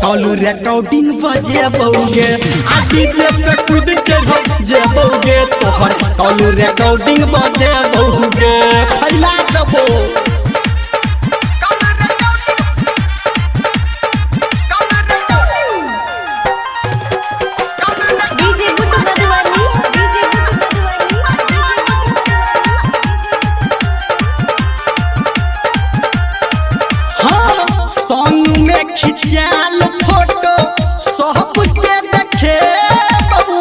Call recording बजे बउगे आ DJ पे कूद चढ़ जे बउगे तोहर कॉल रिकॉर्डिंग बजे बउगे फैला दबो खिचाल फोटो सबके देखे बहू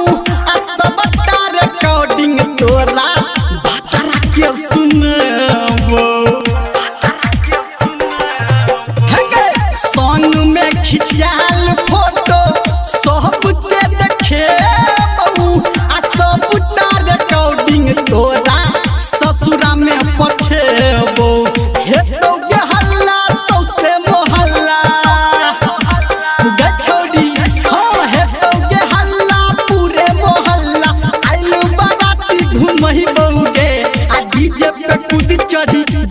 आ सबटा रिकॉर्डिंग तोरा भतरा के सुनबो हे सॉन्ग में खिचाल फोटो सबके देखे बहू आ सबटा रिकॉर्डिंग तोरा ससुरा में पठेबो हे तो हल्ला सौते मोहल्ला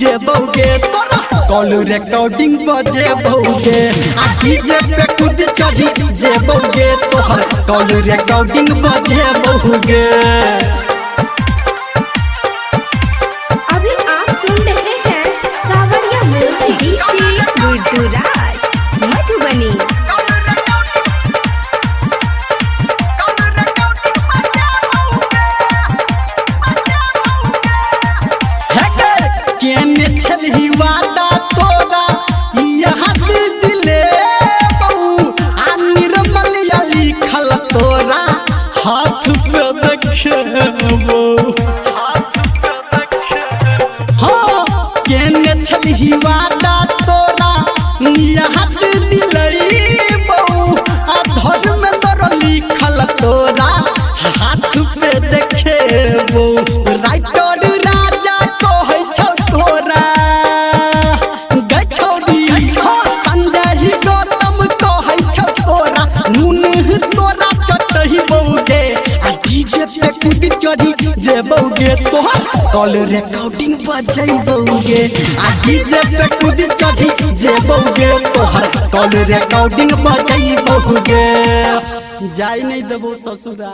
जे बउगे तोरा कॉल रिकॉर्डिंग बजे बउगे आ डीजे पे कूद चढ़ी जे बउगे तोहर कॉल रिकॉर्डिंग बजे बउगे। अभी आप सुन रहे हैं सावरिया म्यूजिक डीजे गुड्डूराज मधुबनी। केने छलही वादा तोरा यहाँ दिले बहू आ निर्मल या लिखल तोरा हाथ पे देखेबो हाँ केने छलही वादा तोरा यहाँ दिले बहू आ धर्मेंद्र लिखल तोरा हाथ पे देखेबो राइटर जे बउगे तोहर कॉल रिकॉर्डिंग बजे बउगे आ डीजे पे कूद चढ़ी जे बउगे तोहर कॉल रिकॉर्डिंग बजे बउगे जाई नहीं देबो ससुरा।